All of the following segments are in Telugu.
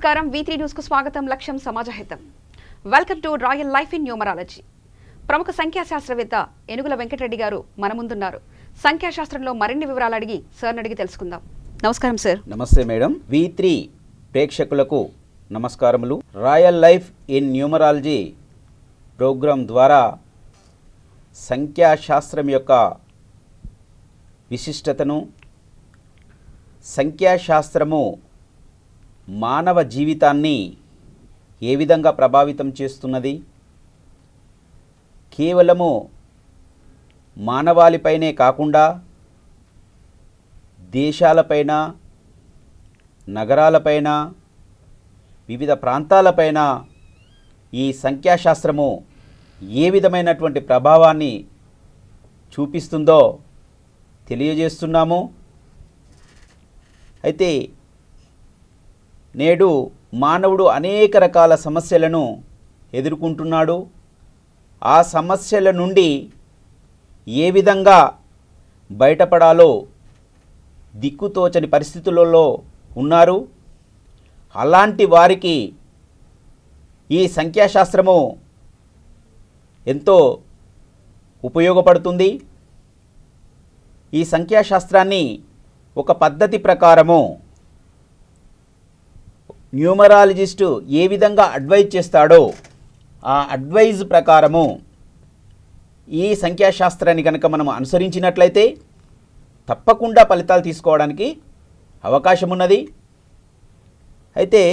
నమస్కారం V3 న్యూస్ కు స్వాగతం లక్ష్యం సమాజహితం welcome to royal life in numerology ప్రముఖ సంఖ్యా శాస్త్రవేత్త ఏనుగుల వెంకటరెడ్డి గారు మన ముందున్నారు సంఖ్యా శాస్త్రంలో మరిన్ని వివరాలు అడిగి సార్ అడిగి తెలుసుకుందాం నమస్కారం సార్ నమస్తే మేడం V3 ప్రేక్షకులకు నమస్కారములు royal life in numerology programme ద్వారా సంఖ్యా శాస్త్రం యొక్క విశిష్టతను సంఖ్యా శాస్త్రము మానవ జీవితాన్ని ఏ విధంగా ప్రభావితం చేస్తున్నది కేవలము మానవాళిపైనే కాకుండా దేశాలపైన నగరాలపైన వివిధ ప్రాంతాలపైన ఈ సంఖ్యాశాస్త్రము ఏ విధమైనటువంటి ప్రభావాన్ని చూపిస్తుందో తెలియజేస్తున్నాము. అయితే నేడు మానవుడు అనేక రకాల సమస్యలను ఎదుర్కొంటున్నాడు. ఆ సమస్యల నుండి ఏ విధంగా బయటపడాలో దిక్కుతోచని పరిస్థితులలో ఉన్నారు. అలాంటి వారికి ఈ సంఖ్యాశాస్త్రము ఎంతో ఉపయోగపడుతుంది. ఈ సంఖ్యాశాస్త్రాన్ని ఒక పద్ధతి ప్రకారము న్యూమరాలజిస్టు ఏ విధంగా అడ్వైజ్ చేస్తాడో ఆ అడ్వైజ్ ప్రకారము ఈ సంఖ్యాశాస్త్రాన్ని కనుక మనం అనుసరించినట్లయితే తప్పకుండా ఫలితాలు తీసుకోవడానికి అవకాశం ఉన్నది. అయితే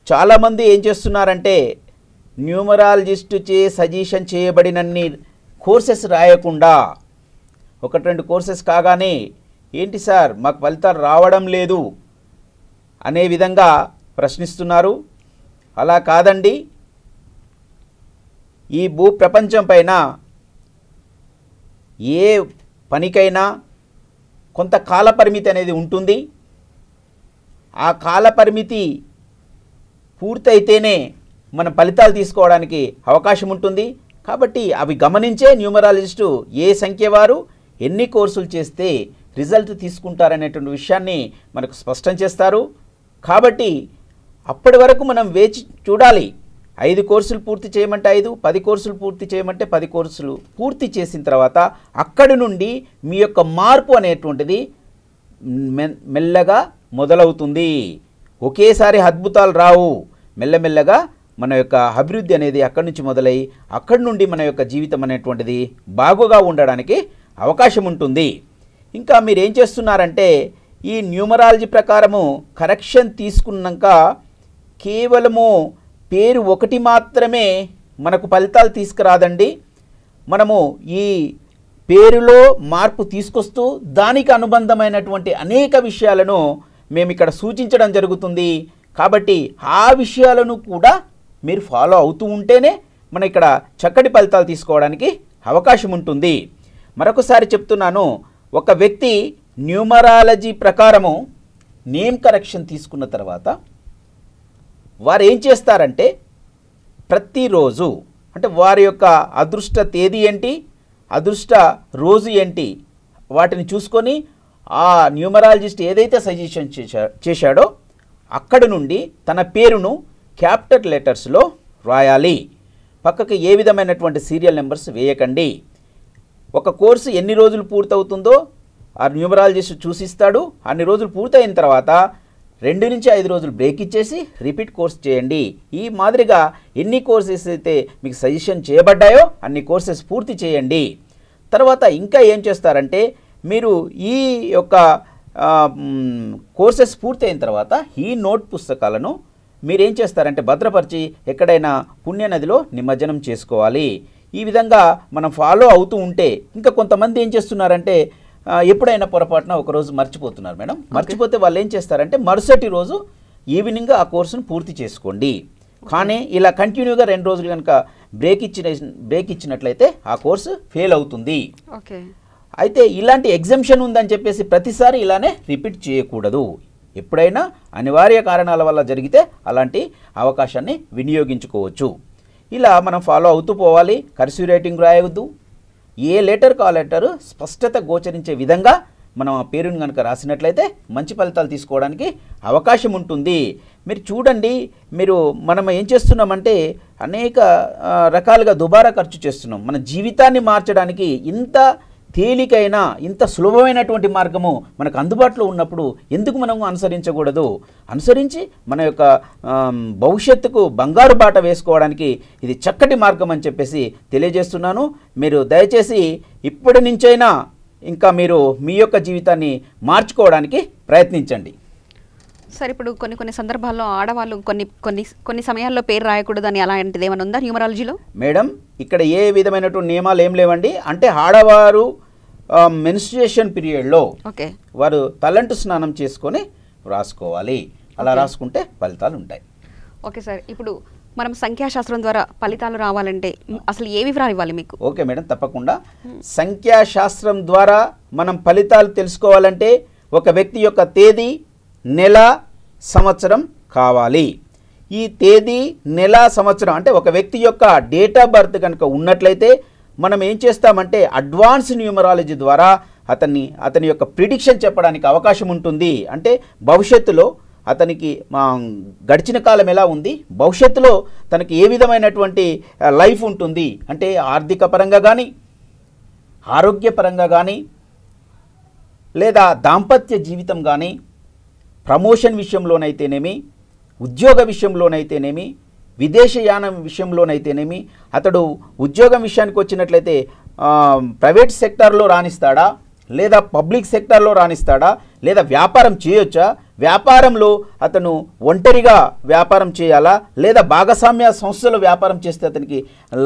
చాలామంది ఏం చేస్తున్నారంటే న్యూమరాలజిస్టు సజెషన్ చేయబడినన్ని కోర్సెస్ రాయకుండా ఒకటి రెండు కోర్సెస్ కాగానే ఏంటి సార్ మాకు ఫలితాలు రావడం లేదు అనే విధంగా ప్రశ్నిస్తున్నారు. అలా కాదండి. ఈ భూప్రపంచం పైన ఏ పనికైనా కొంత కాలపరిమితి అనేది ఉంటుంది. ఆ కాలపరిమితి పూర్తయితేనే మనం ఫలితాలు తీసుకోవడానికి అవకాశం ఉంటుంది. కాబట్టి అవి గమనించే న్యూమరాలజిస్టు ఏ సంఖ్య వారు ఎన్ని కోర్సులు చేస్తే రిజల్ట్ తీసుకుంటారనేటువంటి విషయాన్ని మనకు స్పష్టం చేస్తారు. కాబట్టి అప్పటి వరకు మనం వేచి చూడాలి. 5 కోర్సులు పూర్తి చేయమంటే 5, 10 కోర్సులు పూర్తి చేయమంటే 10 కోర్సులు పూర్తి చేసిన తర్వాత అక్కడి నుండి మీ యొక్క మార్పు అనేటువంటిది మెల్లగా మొదలవుతుంది. ఒకేసారి అద్భుతాలు రావు. మెల్లమెల్లగా మన యొక్క అభివృద్ధి అనేది అక్కడి నుంచి మొదలై అక్కడి నుండి మన యొక్క జీవితం అనేటువంటిది బాగుగా ఉండడానికి అవకాశం ఉంటుంది. ఇంకా మీరు ఏం చేస్తున్నారంటే ఈ న్యూమరాలజీ ప్రకారము కరెక్షన్ తీసుకున్నాక కేవలము పేరు ఒకటి మాత్రమే మనకు ఫలితాలు తీసుకురాదండి. మనము ఈ పేరులో మార్పు తీసుకొస్తూ దానికి అనుబంధమైనటువంటి అనేక విషయాలను మేము ఇక్కడ సూచించడం జరుగుతుంది. కాబట్టి ఆ విషయాలను కూడా మీరు ఫాలో అవుతూ ఉంటేనే మనం ఇక్కడ చక్కటి ఫలితాలు తీసుకోవడానికి అవకాశం ఉంటుంది. మరొకసారి చెప్తున్నాను, ఒక వ్యక్తి న్యూమరాలజీ ప్రకారము నేమ్ కరెక్షన్ తీసుకున్న తర్వాత వారు ఏం చేస్తారంటే ప్రతిరోజు అంటే వారి యొక్క అదృష్ట తేదీ ఏంటి, అదృష్ట రోజు ఏంటి వాటిని చూసుకొని ఆ న్యూమరాలజిస్ట్ ఏదైతే సజెషన్ చేశాడో అక్కడి నుండి తన పేరును క్యాపిటల్ లెటర్స్లో రాయాలి. పక్కకి ఏ విధమైనటువంటి సీరియల్ నెంబర్స్ వేయకండి. ఒక కోర్సు ఎన్ని రోజులు పూర్తవుతుందో ఆ న్యూమరాలజిస్ట్ చూసిస్తాడు. అన్ని రోజులు పూర్తయిన తర్వాత 2 నుంచి 5 రోజులు బ్రేక్ ఇచ్చేసి రిపీట్ కోర్స్ చేయండి. ఈ మాదిరిగా ఎన్ని కోర్సెస్ అయితే మీకు సజెషన్ చేయబడ్డాయో అన్ని కోర్సెస్ పూర్తి చేయండి. తర్వాత ఇంకా ఏం చేస్తారంటే మీరు ఈ యొక్క కోర్సెస్ పూర్తయిన తర్వాత ఈ నోట్ పుస్తకాలను మీరేం చేస్తారంటే భద్రపరిచి ఎక్కడైనా పుణ్యనదిలో నిమజ్జనం చేసుకోవాలి. ఈ విధంగా మనం ఫాలో అవుతూ ఉంటే ఇంకా కొంతమంది ఏం చేస్తున్నారంటే ఎప్పుడైనా పొరపాటున ఒకరోజు మర్చిపోతున్నారు మేడం. మర్చిపోతే వాళ్ళు ఏం చేస్తారంటే మరుసటి రోజు ఈవినింగ్ ఆ కోర్సును పూర్తి చేసుకోండి. కానీ ఇలా కంటిన్యూగా 2 రోజులు కనుక బ్రేక్ ఇచ్చినట్లయితే ఆ కోర్సు ఫెయిల్ అవుతుంది. అయితే ఇలాంటి ఎగ్జంప్షన్ ఉందని చెప్పేసి ప్రతిసారి ఇలానే రిపీట్ చేయకూడదు. ఎప్పుడైనా అనివార్య కారణాల వల్ల జరిగితే అలాంటి అవకాశాన్ని వినియోగించుకోవచ్చు. ఇలా మనం ఫాలో అవుతూ పోవాలి. కర్సివ్ రైటింగ్ రాయవద్దు. ఏ లెటర్ కా లెటర్ స్పష్టత గోచరించే విధంగా మనం ఆ పేరుని కనుక రాసినట్లయితే మంచి ఫలితాలు తీసుకోవడానికి అవకాశం ఉంటుంది. మీరు చూడండి, మనం ఏం చేస్తున్నామంటే అనేక రకాలుగా దుబారా ఖర్చు చేస్తున్నాం. మన జీవితాన్ని మార్చడానికి ఇంత తేలికైన ఇంత సులభమైనటువంటి మార్గము మనకు అందుబాటులో ఉన్నప్పుడు ఎందుకు మనం అనుసరించకూడదు? అనుసరించి మన యొక్క భవిష్యత్తుకు బంగారు బాట వేసుకోవడానికి ఇది చక్కటి మార్గం అని చెప్పేసి తెలియజేస్తున్నాను. మీరు దయచేసి ఇప్పటి నుంచైనా ఇంకా మీరు మీ యొక్క జీవితాన్ని మార్చుకోవడానికి ప్రయత్నించండి. సార్, ఇప్పుడు కొన్ని సందర్భాల్లో ఆడవాళ్ళు కొన్ని సమయాల్లో పేరు రాయకూడదని అలాంటిది ఏమైనా ఉందా న్యూమరాలజీలో? మేడం, ఇక్కడ ఏ విధమైనటువంటి నియమాలు ఏం లేవండి. అంటే ఆడవారు మెన్స్ట్రుయేషన్ పీరియడ్లో వారు తలంటు స్నానం చేసుకొని రాసుకోవాలి. అలా రాసుకుంటే ఫలితాలు ఉంటాయి. ఓకే సార్, ఇప్పుడు మనం సంఖ్యాశాస్త్రం ద్వారా ఫలితాలు రావాలంటే అసలు ఏ వివరాలు ఇవ్వాలి మీకు? ఓకే మేడం, తప్పకుండా. సంఖ్యాశాస్త్రం ద్వారా మనం ఫలితాలు తెలుసుకోవాలంటే ఒక వ్యక్తి యొక్క తేదీ, నెల, సంవత్సరం కావాలి. ఈ తేదీ, నెల, సంవత్సరం అంటే ఒక వ్యక్తి యొక్క డేట్ ఆఫ్ బర్త్ కనుక ఉన్నట్లయితే మనం ఏం చేస్తామంటే అడ్వాన్స్ న్యూమరాలజీ ద్వారా అతని యొక్క ప్రిడిక్షన్ చెప్పడానికి అవకాశం ఉంటుంది. అంటే భవిష్యత్తులో అతనికి గడిచిన కాలం ఎలా ఉంది, భవిష్యత్తులో తనకి ఏ విధమైనటువంటి లైఫ్ ఉంటుంది, అంటే ఆర్థిక పరంగా కానీ, ఆరోగ్యపరంగా కానీ, లేదా దాంపత్య జీవితం కానీ, ప్రమోషన్ విషయంలోనైతేనేమి, ఉద్యోగ విషయంలోనైతేనేమి, విదేశయానం విషయంలోనైతేనేమి, అతడు ఉద్యోగం విషయానికి వచ్చినట్లయితే ప్రైవేట్ సెక్టార్లో రాణిస్తాడా, లేదా పబ్లిక్ సెక్టార్లో రాణిస్తాడా, లేదా వ్యాపారం చేయొచ్చా, వ్యాపారంలో అతను ఒంటరిగా వ్యాపారం చేయాలా, లేదా భాగస్వామ్య సంస్థలో వ్యాపారం చేస్తే అతనికి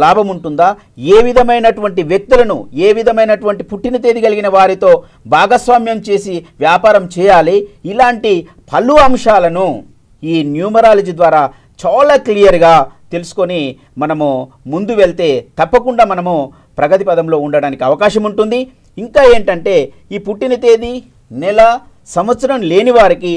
లాభం ఉంటుందా, ఏ విధమైనటువంటి వ్యక్తులను, ఏ విధమైనటువంటి పుట్టిన తేదీ కలిగిన వారితో భాగస్వామ్యం చేసి వ్యాపారం చేయాలి, ఇలాంటి పలు అంశాలను ఈ న్యూమరాలజీ ద్వారా చాలా క్లియర్గా తెలుసుకొని మనము ముందు వెళ్తే తప్పకుండా మనము ప్రగతి పదంలో ఉండడానికి అవకాశం ఉంటుంది. ఇంకా ఏంటంటే ఈ పుట్టిన తేదీ, నెల, సంవత్సరం లేని వారికి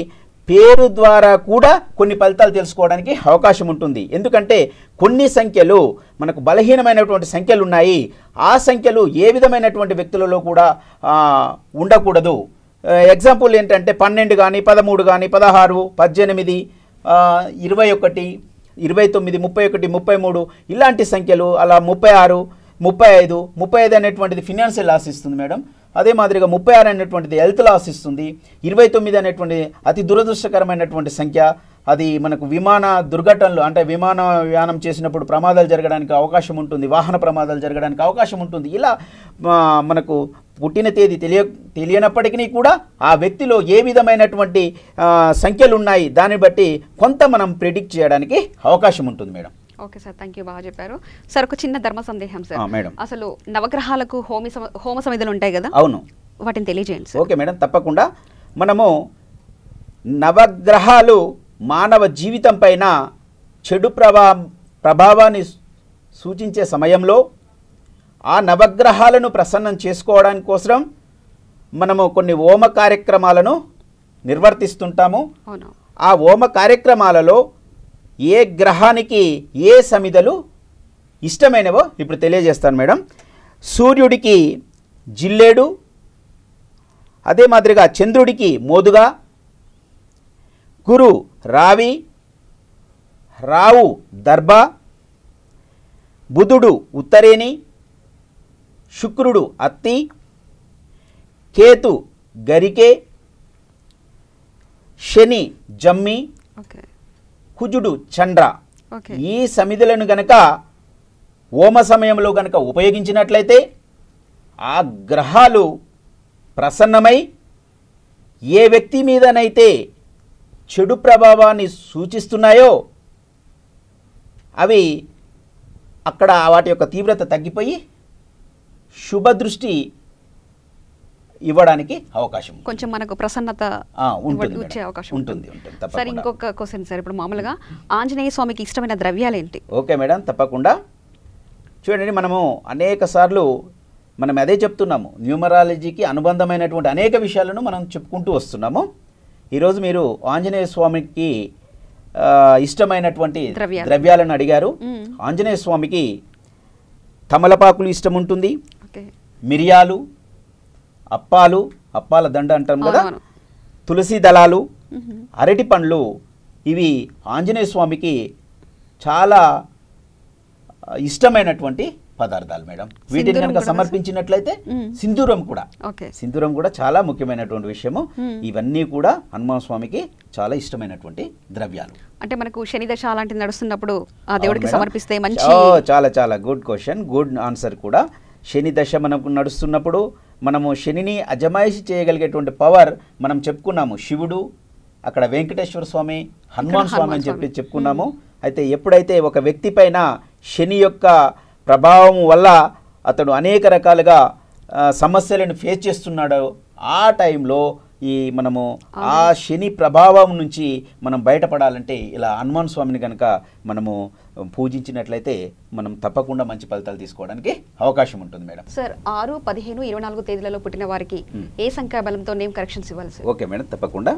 పేరు ద్వారా కూడా కొన్ని ఫలితాలు తెలుసుకోవడానికి అవకాశం ఉంటుంది. ఎందుకంటే కొన్ని సంఖ్యలు మనకు బలహీనమైనటువంటి సంఖ్యలు ఉన్నాయి. ఆ సంఖ్యలు ఏ విధమైనటువంటి వ్యక్తులలో కూడా ఉండకూడదు. ఎగ్జాంపుల్ ఏంటంటే 12 కానీ, 13 కానీ, 16, 18, 21, 29, 31, 33 ఇలాంటి సంఖ్యలు, అలా 36, 35 అనేటువంటిది ఫినాన్షియల్ లాస్ ఇస్తుంది మేడం. అదే మాదిరిగా 36 అనేటువంటిది హెల్త్ లాస్ ఇస్తుంది. 29 అనేటువంటిది అతి దురదృష్టకరమైనటువంటి సంఖ్య. అది మనకు విమాన దుర్ఘటనలు, అంటే విమానయానం చేసినప్పుడు ప్రమాదాలు జరగడానికి అవకాశం ఉంటుంది, వాహన ప్రమాదాలు జరగడానికి అవకాశం ఉంటుంది. ఇలా మనకు పుట్టిన తేదీ తెలియనప్పటికీ కూడా ఆ వ్యక్తిలో ఏ విధమైనటువంటి సంఖ్యలు ఉన్నాయి దాన్ని బట్టి కొంత మనం ప్రిడిక్ట్ చేయడానికి అవకాశం ఉంటుంది madam. Okay sir, thank you, బాగా చెప్పారు సార్. ఒక చిన్న ధర్మ సందేహం సార్. మేడం, అసలు నవగ్రహాలకు హోమ సమిధులు ఉంటాయి కదా? అవును, వాటిని తెలియజేయండి. ఓకే మేడం, తప్పకుండా. మనము నవగ్రహాలు మానవ జీవితం పైన చెడు ప్రభావాన్ని సూచించే సమయంలో ఆ నవగ్రహాలను ప్రసన్నం చేసుకోవడానికి కోసం మనము కొన్ని హోమ కార్యక్రమాలను నిర్వర్తిస్తుంటాము. ఆ హోమ కార్యక్రమాలలో ఏ గ్రహానికి ఏ సమిధలు ఇష్టమైనవో ఇప్పుడు తెలియజేస్తాను మేడం. సూర్యుడికి జిల్లేడు, అదే మాదిరిగా చంద్రుడికి మోదుగా, గురు రావి, రావు దర్భ, బుధుడు ఉత్తరేణి, శుక్రుడు అత్తి, కేతు గరికే, శని జమ్మి, కుజుడు చండ్ర. ఈ సమిధులను గనక హోమ సమయంలో గనక ఉపయోగించినట్లయితే ఆ గ్రహాలు ప్రసన్నమై ఏ వ్యక్తి మీదనైతే చెడు ప్రభావాన్ని సూచిస్తున్నాయో అవి అక్కడ వాటి యొక్క తీవ్రత తగ్గిపోయి శుభదృష్టి ఇవ్వడానికి అవకాశం, కొంచెం మనకు ప్రసన్నత వచ్చే అవకాశం ఉంటుంది. సార్, ఇంకొక క్వశ్చన్ సార్. ఇప్పుడు మామూలుగా ఆంజనేయ స్వామికి ఇష్టమైన ద్రవ్యాలు ఏంటి? ఓకే మేడం, తప్పకుండా. చూడండి, మనము అనేక సార్లు మనం అదే చెప్తున్నాము, న్యూమరాలజీకి అనుబంధమైనటువంటి అనేక విషయాలను మనం చెప్పుకుంటూ వస్తున్నాము. ఈరోజు మీరు ఆంజనేయ స్వామికి ఇష్టమైనటువంటి ద్రవ్యాలను అడిగారు. ఆంజనేయ స్వామికి తమలపాకులు ఇష్టం ఉంటుంది, మిరియాలు, అప్పాలు, అప్పాల దండ అంటాం కదా, అవును. తులసి దళాలు, అరటి పండ్లు, ఇవి ఆంజనేయ స్వామికి చాలా ఇష్టమైనటువంటి పదార్థాలు మేడం. వీటిని సింధూరం కనుక కూడా సమర్పించినట్లయితే సింధూరం కూడా, ఓకే. సింధూరం కూడా చాలా ముఖ్యమైనటువంటి విషయము. ఇవన్నీ కూడా హనుమాన్ స్వామికి చాలా ఇష్టమైనటువంటి ద్రవ్యాలు. అంటే మనకు శని దశ అలాంటిది నడుస్తున్నప్పుడు ఆ దేవుడికి అవును మేడం. సమర్పిస్తే మంచి చాలా చాలా గుడ్ క్వశ్చన్, గుడ్ ఆన్సర్ కూడా. శని దశ మనకు నడుస్తున్నప్పుడు మనము శనిని అజమాయిషి చేయగలిగేటువంటి పవర్ మనం చెప్పుకున్నాము. శివుడు, అక్కడ వెంకటేశ్వర స్వామి, హనుమాన్ స్వామి అని చెప్పి చెప్పుకున్నాము. అయితే ఎప్పుడైతే ఒక వ్యక్తి పైన శని యొక్క ప్రభావం వల్ల అతడు అనేక రకాలుగా సమస్యలను ఫేస్ చేస్తున్నాడో ఆ టైంలో ఈ మనము ఆ శని ప్రభావం నుంచి మనం బయటపడాలంటే ఇలా హనుమాన్ స్వామిని కనుక మనము పూజించినట్లయితే మనం తప్పకుండా మంచి ఫలితాలు తీసుకోవడానికి అవకాశం ఉంటుంది మేడం. సార్ 6, 15, 24 తేదీలలో పుట్టిన వారికి ఏ సంఖ్యాబలంతో నేమ్ కరెక్షన్స్ ఇవ్వాలి సార్? ఓకే మేడం, తప్పకుండా.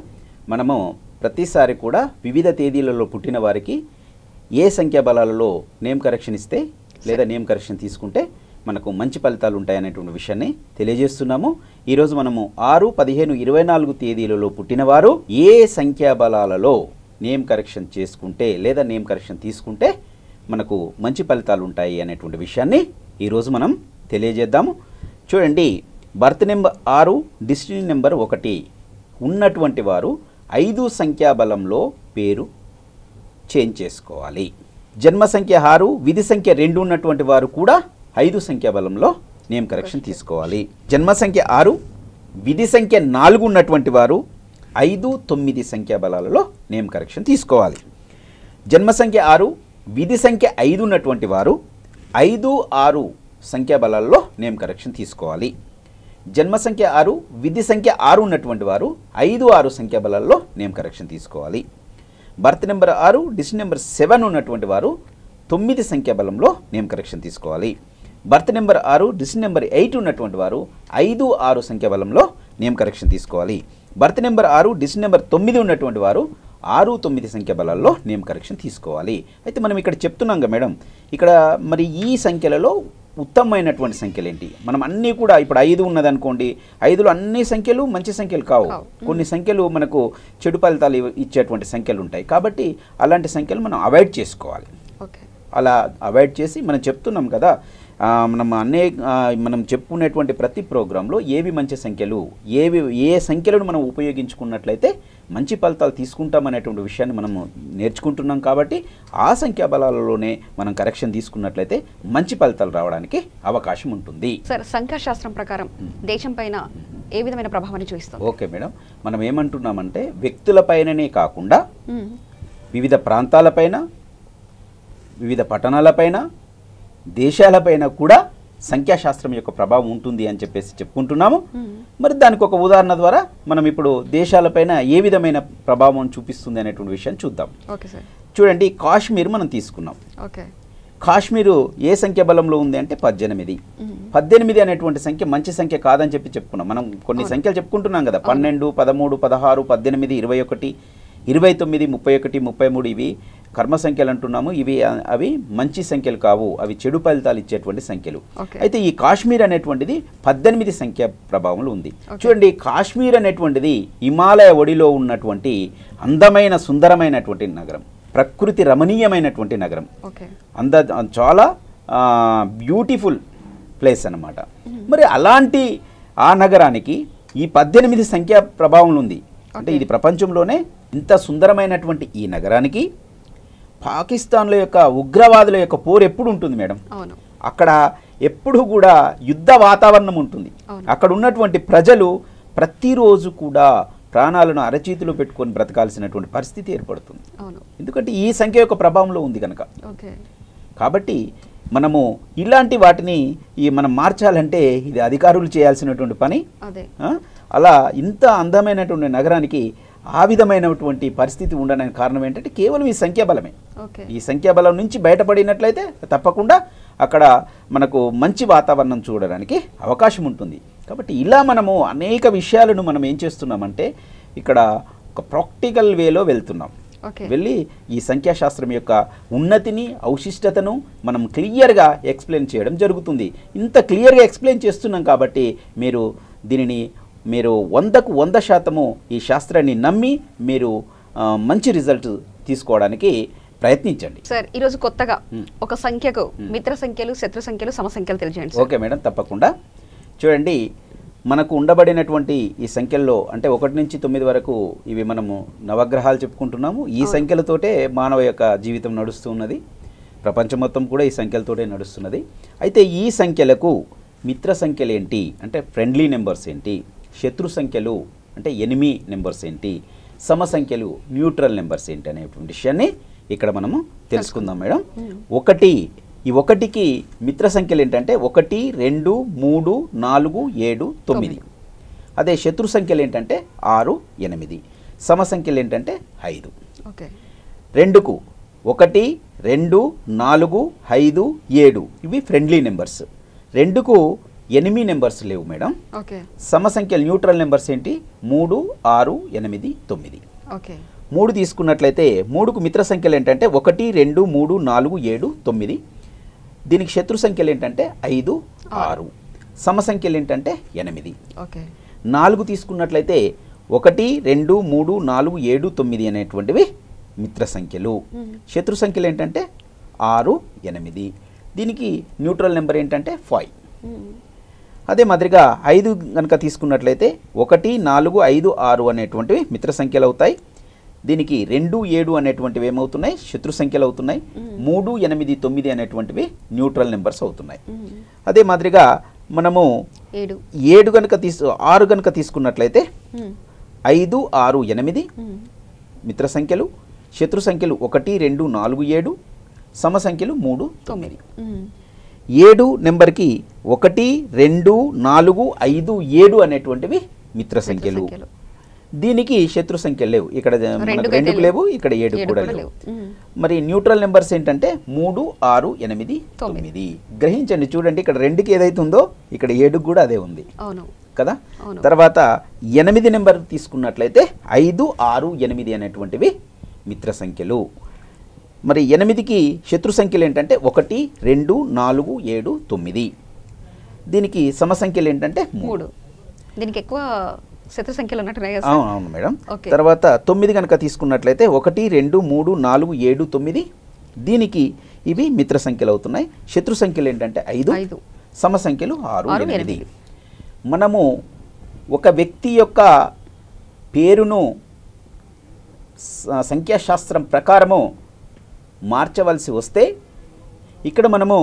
మనము ప్రతిసారి కూడా వివిధ తేదీలలో పుట్టిన వారికి ఏ సంఖ్యాబలాలలో నేమ్ కరెక్షన్ ఇస్తే లేదా నేమ్ కరెక్షన్ తీసుకుంటే మనకు మంచి ఫలితాలు ఉంటాయనేటువంటి విషయాన్ని తెలియజేస్తున్నాము. ఈరోజు మనము 6, 15, 24 తేదీలలో పుట్టినవారు ఏ సంఖ్యాబలాలలో నేమ్ కరెక్షన్ చేసుకుంటే లేదా నేమ్ కరెక్షన్ తీసుకుంటే మనకు మంచి ఫలితాలు ఉంటాయి అనేటువంటి విషయాన్ని ఈరోజు మనం తెలియజేద్దాము. చూడండి, బర్త్ నెంబర్ 6, డిస్టినీ నెంబర్ 1 ఉన్నటువంటి వారు 5 సంఖ్యాబలంలో పేరు చేంజ్ చేసుకోవాలి. జన్మ సంఖ్య 6, విధి సంఖ్య 2 ఉన్నటువంటి వారు కూడా 5 సంఖ్యాబలంలో నేమ్ కరెక్షన్ తీసుకోవాలి. జన్మ సంఖ్య 6, విధి సంఖ్య 4 ఉన్నటువంటి వారు 5, 9 సంఖ్యాబలాలలో నేమ్ కరెక్షన్ తీసుకోవాలి. జన్మ సంఖ్య 6, విధి సంఖ్య 5 ఉన్నటువంటి వారు 5, 6 సంఖ్యాబలాల్లో నేమ్ కరెక్షన్ తీసుకోవాలి. జన్మ సంఖ్య 6, విధి సంఖ్య 6 ఉన్నటువంటి వారు 5, 6 సంఖ్యాబలాల్లో నేమ్ కరెక్షన్ తీసుకోవాలి. బర్త్ నెంబర్ 6, డిస్టినీ నెంబర్ 7 ఉన్నటువంటి వారు 9 సంఖ్యాబలంలో నేమ్ కరెక్షన్ తీసుకోవాలి. బర్త్ నెంబర్ 6, డిస్టినీ నెంబర్ 8 ఉన్నటువంటి వారు 5, 6 సంఖ్యాబలంలో నేమ్ కరెక్షన్ తీసుకోవాలి. బర్త్ నెంబర్ 6, డిస్టినీ నెంబర్ 9 ఉన్నటువంటి వారు 6, 9 సంఖ్యాబలాల్లో నేమ్ కరెక్షన్ తీసుకోవాలి. అయితే మనం ఇక్కడ చెప్తున్నాం కదా మేడం, ఇక్కడ మరి ఈ సంఖ్యలలో ఉత్తమమైనటువంటి సంఖ్యలు ఏంటి? మనం అన్నీ కూడా ఇప్పుడు 5 ఉన్నదనుకోండి, 5లో అన్ని సంఖ్యలు మంచి సంఖ్యలు కావు. కొన్ని సంఖ్యలు మనకు చెడు ఫలితాలు ఇచ్చేటువంటి సంఖ్యలు ఉంటాయి. కాబట్టి అలాంటి సంఖ్యలు మనం అవాయిడ్ చేసుకోవాలి. అలా అవాయిడ్ చేసి మనం చెప్తున్నాం కదా, మనం చెప్పుకునేటువంటి ప్రతి ప్రోగ్రాంలో ఏవి మంచి సంఖ్యలు, ఏ సంఖ్యలను మనం ఉపయోగించుకున్నట్లయితే మంచి ఫలితాలు తీసుకుంటామనేటువంటి విషయాన్ని మనం నేర్చుకుంటున్నాం. కాబట్టి ఆ సంఖ్యాబలాలలోనే మనం కరెక్షన్ తీసుకున్నట్లయితే మంచి ఫలితాలు రావడానికి అవకాశం ఉంటుంది. సార్, సంఖ్యాశాస్త్రం ప్రకారం దేశం పైన ఏ విధమైన ప్రభావాన్ని చూపిస్తుంది? ఓకే మేడం, మనం ఏమంటున్నామంటే వ్యక్తులపైననే కాకుండా వివిధ ప్రాంతాలపైన, వివిధ పట్టణాలపైన, దేశాలపైన కూడా సంఖ్యాశాస్త్రం యొక్క ప్రభావం ఉంటుంది అని చెప్పేసి చెప్పుకుంటున్నాము. మరి దానికి ఒక ఉదాహరణ ద్వారా మనం ఇప్పుడు దేశాలపైన ఏ విధమైన ప్రభావం చూపిస్తుంది అనేటువంటి విషయాన్ని చూద్దాం. చూడండి, కాశ్మీర్ మనం తీసుకున్నాం. కాశ్మీరు ఏ సంఖ్య బలంలో ఉంది అంటే 18. 18 అనేటువంటి సంఖ్య మంచి సంఖ్య కాదని చెప్పుకున్నాం. మనం కొన్ని సంఖ్యలు చెప్పుకుంటున్నాం కదా, 12, 13, 16, 18, 21, 29, 31, 33 ఇవి కర్మ సంఖ్యలు అంటున్నాము. అవి మంచి సంఖ్యలు కావు, అవి చెడు ఫలితాలు ఇచ్చేటువంటి సంఖ్యలు. అయితే ఈ కాశ్మీర్ అనేటువంటిది 18 సంఖ్య ప్రభావంలో ఉంది. చూడండి, కాశ్మీర్ అనేటువంటిది హిమాలయ ఒడిలో ఉన్నటువంటి అందమైన సుందరమైనటువంటి నగరం, ప్రకృతి రమణీయమైనటువంటి నగరం, చాలా బ్యూటిఫుల్ ప్లేస్ అన్నమాట. మరి అలాంటి ఆ నగరానికి ఈ 18 సంఖ్య ప్రభావం ఉంది. అంటే ఇది ప్రపంచంలోనే ఇంత సుందరమైనటువంటి ఈ నగరానికి పాకిస్తాన్ల యొక్క ఉగ్రవాదుల యొక్క పోరు ఎప్పుడు ఉంటుంది మేడం? అక్కడ ఎప్పుడు కూడా యుద్ధ వాతావరణం ఉంటుంది. అక్కడ ఉన్నటువంటి ప్రజలు ప్రతిరోజు కూడా ప్రాణాలను అరచేతిలో పెట్టుకొని బ్రతకాల్సినటువంటి పరిస్థితి ఏర్పడుతుంది. ఎందుకంటే ఈ సంఖ్య యొక్క ప్రభావంలో ఉంది కనుక. కాబట్టి మనము ఇలాంటి వాటిని మనం మార్చాలంటే ఇది అధికారులు చేయాల్సినటువంటి పని. అలా ఇంత అందమైనటువంటి నగరానికి ఆ విధమైనటువంటి పరిస్థితి ఉండడానికి కారణం ఏంటంటే కేవలం ఈ సంఖ్యాబలమే. ఈ సంఖ్యాబలం నుంచి బయటపడినట్లయితే తప్పకుండా అక్కడ మనకు మంచి వాతావరణం చూడడానికి అవకాశం ఉంటుంది. కాబట్టి ఇలా మనము అనేక విషయాలను మనం ఏం చేస్తున్నామంటే ఇక్కడ ఒక ప్రాక్టికల్ వేలో వెళ్తున్నాం. వెళ్ళి ఈ సంఖ్యాశాస్త్రం యొక్క ఉన్నతిని, ఔశిష్టతను మనం క్లియర్గా ఎక్స్ప్లెయిన్ చేయడం జరుగుతుంది. ఇంత క్లియర్గా ఎక్స్ప్లెయిన్ చేస్తున్నాం కాబట్టి మీరు దీనిని మీరు 100కు 100% ఈ శాస్త్రాన్ని నమ్మి మీరు మంచి రిజల్ట్ తీసుకోవడానికి ప్రయత్నించండి. సార్ ఈరోజు కొత్తగా ఒక సంఖ్యకు మిత్ర సంఖ్యలు, శత్రు సంఖ్యలు, సమ సంఖ్యలు తెలియజేయండి. ఓకే మేడం, తప్పకుండా. చూడండి, మనకు ఉండబడినటువంటి ఈ సంఖ్యల్లో అంటే 1 నుంచి 9 వరకు ఇవి మనము నవగ్రహాలు చెప్పుకుంటున్నాము. ఈ సంఖ్యలతోటే మానవ యొక్క జీవితం నడుస్తూ ఉన్నది. ప్రపంచం మొత్తం కూడా ఈ సంఖ్యలతోటే నడుస్తున్నది. అయితే ఈ సంఖ్యలకు మిత్ర సంఖ్యలు ఏంటి అంటే ఫ్రెండ్లీ నెంబర్స్ ఏంటి, శత్రు సంఖ్యలు అంటే ఎనిమీ నెంబర్స్ ఏంటి, సమ సంఖ్యలు న్యూట్రల్ నెంబర్స్ ఏంటి అనేటువంటి విషయాన్ని ఇక్కడ మనము తెలుసుకుందాం మేడం. ఈ ఒకటికి మిత్ర సంఖ్యలు ఏంటంటే 1, 2, 3, 4, 7, 9. అదే శత్రు సంఖ్యలు ఏంటంటే 6, 8. సమ సంఖ్యలు ఏంటంటే 5. 2కు 1, 2, 4, 5, 7 ఇవి ఫ్రెండ్లీ నెంబర్స్. 2కు ఎనిమీ నెంబర్స్ లేవు మేడం. సమ సంఖ్యలు న్యూట్రల్ నెంబర్స్ ఏంటి 3, 6, 8, 9. 3 తీసుకున్నట్లయితే 3కు మిత్ర సంఖ్యలు ఏంటంటే 1, 2, 3, 4, 7, 9. దీనికి శత్రు సంఖ్యలు ఏంటంటే 5, 6. సమ సంఖ్యలు ఏంటంటే 8. 4 తీసుకున్నట్లయితే 1, 2, 3, 4, 7, 9 అనేటువంటివి మిత్ర సంఖ్యలు. శత్రు సంఖ్యలు ఏంటంటే 6, 8. దీనికి న్యూట్రల్ నెంబర్ ఏంటంటే 5. అదే మాదిరిగా 5 కనుక తీసుకున్నట్లయితే 1, 4, 5, 6 అనేటువంటివి మిత్ర సంఖ్యలు అవుతాయి. దీనికి 2, 7 అనేటువంటివి ఏమవుతున్నాయి శత్రు సంఖ్యలు అవుతున్నాయి. 3, 8, 9 అనేటువంటివి న్యూట్రల్ నెంబర్స్ అవుతున్నాయి. అదే మాదిరిగా మనము 6 కనుక తీసుకున్నట్లయితే 5, 6, 8 మిత్ర సంఖ్యలు. శత్రు సంఖ్యలు 1, 2, 4, 7. సమ సంఖ్యలు 3, 9. 7 నెంబర్కి 1, 2, 4, 5, 7 అనేటువంటివి మిత్ర సంఖ్యలు. దీనికి శత్రు సంఖ్యలు లేవు. ఇక్కడ 2కు లేవు, ఇక్కడ 7కు కూడా లేవు. మరి న్యూట్రల్ నెంబర్స్ ఏంటంటే 3, 6, 8, 9. గ్రహించండి, చూడండి, ఇక్కడ 2కి ఏదైతే ఉందో ఇక్కడ 7కు కూడా అదే ఉంది కదా. తర్వాత 8 నెంబర్ తీసుకున్నట్లయితే 5, 6, 8 అనేటువంటివి మిత్ర సంఖ్యలు. మరి 8కి శత్రు సంఖ్యలు ఏంటంటే 1, 2, 4, 7, 9. దీనికి సమ సంఖ్యలు ఏంటంటే 3. దీనికి ఎక్కువ శత్రు సంఖ్యలు ఉన్నట్టున్నాయి. అవును మేడం. తర్వాత 9 కనుక తీసుకున్నట్లయితే 1, 2, 3, 4, 7, 9. దీనికి ఇవి మిత్ర సంఖ్యలు అవుతున్నాయి. శత్రు సంఖ్యలు ఏంటంటే 5. సమ సంఖ్యలు 6, 8. మనము ఒక వ్యక్తి యొక్క పేరును సంఖ్యాశాస్త్రం ప్రకారము మార్చవలసి వస్తే ఇక్కడ మనము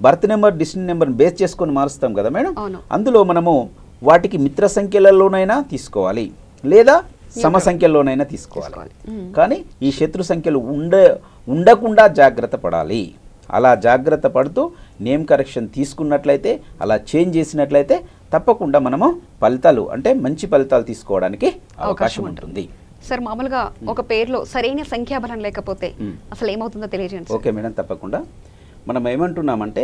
బర్త్ నెంబర్, డిస్టిన్ నెంబర్ని బేస్ చేసుకొని మారుస్తాం కదా మేడం. అందులో మనము వాటికి మిత్ర సంఖ్యలలోనైనా తీసుకోవాలి లేదా సమ సంఖ్యల్లోనైనా తీసుకోవాలి. కానీ ఈ శత్రు సంఖ్యలు ఉండకుండా జాగ్రత్త పడాలి. అలా జాగ్రత్త పడుతూ నేమ్ కరెక్షన్ తీసుకున్నట్లయితే, అలా చేంజ్ చేసినట్లయితే తప్పకుండా మనము ఫలితాలు అంటే మంచి ఫలితాలు తీసుకోవడానికి అవకాశం ఉంటుంది. సార్, మామూలుగా ఒక పేరులో సరైన సంఖ్యాబలం లేకపోతే అసలు ఏమవుతుందో తెలియజేయండి. ఓకే మేడం, తప్పకుండా. మనం ఏమంటున్నామంటే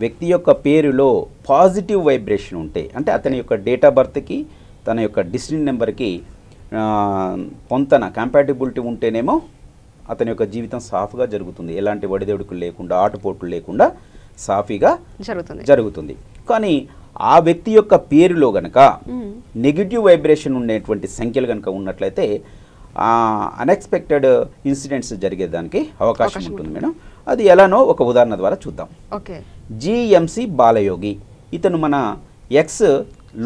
వ్యక్తి యొక్క పేరులో పాజిటివ్ వైబ్రేషన్ ఉంటే, అంటే అతని యొక్క డేట్ ఆఫ్ బర్త్కి తన యొక్క డిస్టిన్ నెంబర్కి పొంతన కంపాటిబిలిటీ ఉంటేనేమో అతని యొక్క జీవితం సాఫీగా జరుగుతుంది. ఎలాంటి ఒడిదొడుకులు లేకుండా, ఆటుపోట్లు లేకుండా సాఫీగా జరుగుతుంది. కానీ ఆ వ్యక్తి యొక్క పేరులో గనక నెగిటివ్ వైబ్రేషన్ ఉండేటువంటి సంఖ్యలు కనుక ఉన్నట్లయితే అన్ఎక్స్పెక్టెడ్ ఇన్సిడెంట్స్ జరిగేదానికి అవకాశం ఉంటుంది మేడం. అది ఎలానో ఒక ఉదాహరణ ద్వారా చూద్దాం. జిఎంసి బాలయోగి, ఇతను మన ఎక్స్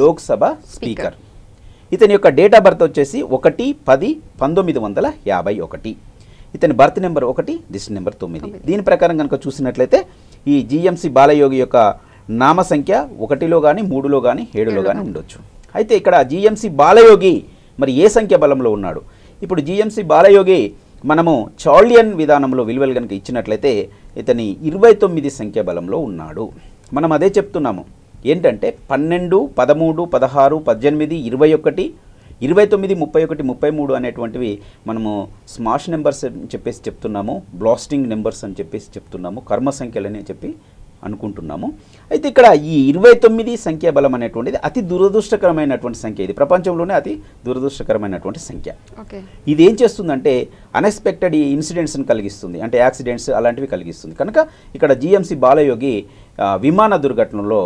లోక్సభ స్పీకర్. ఇతని యొక్క డేట్ ఆఫ్ బర్త్ వచ్చేసి 1, 10, 1951. ఇతని బర్త్ నెంబర్ 1, డిస్టిన్ నెంబర్ 9. దీని ప్రకారం కనుక చూసినట్లయితే ఈ జిఎంసి బాలయోగి యొక్క నామ సంఖ్య 1లో కానీ 3లో కానీ 7లో కానీ ఉండొచ్చు. అయితే ఇక్కడ జిఎంసి బాలయోగి మరి ఏ సంఖ్య బలంలో ఉన్నాడు? ఇప్పుడు జిఎంసి బాలయోగి మనము చార్లియన్ విధానంలో విలువలు కనుక ఇచ్చినట్లయితే ఇతని 29 సంఖ్య బలంలో ఉన్నాడు. మనం అదే చెప్తున్నాము ఏంటంటే 12, 13, 16, 18, 21, 29, 31, 33 అనేటువంటివి మనము స్మాష్ నెంబర్స్ అని చెప్పేసి చెప్తున్నాము, బ్లాస్టింగ్ నెంబర్స్ అని చెప్పేసి చెప్తున్నాము, కర్మ సంఖ్యలని చెప్పి అనుకుంటున్నాము. అయితే ఇక్కడ ఈ 29 సంఖ్యాబలం అనేటువంటిది అతి దురదృష్టకరమైనటువంటి సంఖ్య. ఇది ప్రపంచంలోనే అతి దురదృష్టకరమైనటువంటి సంఖ్య. ఇది ఏం చేస్తుందంటే అన్ఎక్స్పెక్టెడ్ ఇన్సిడెంట్స్ని కలిగిస్తుంది, అంటే యాక్సిడెంట్స్ అలాంటివి కలిగిస్తుంది. కనుక ఇక్కడ జిఎంసి బాలయోగి విమాన దుర్ఘటనలో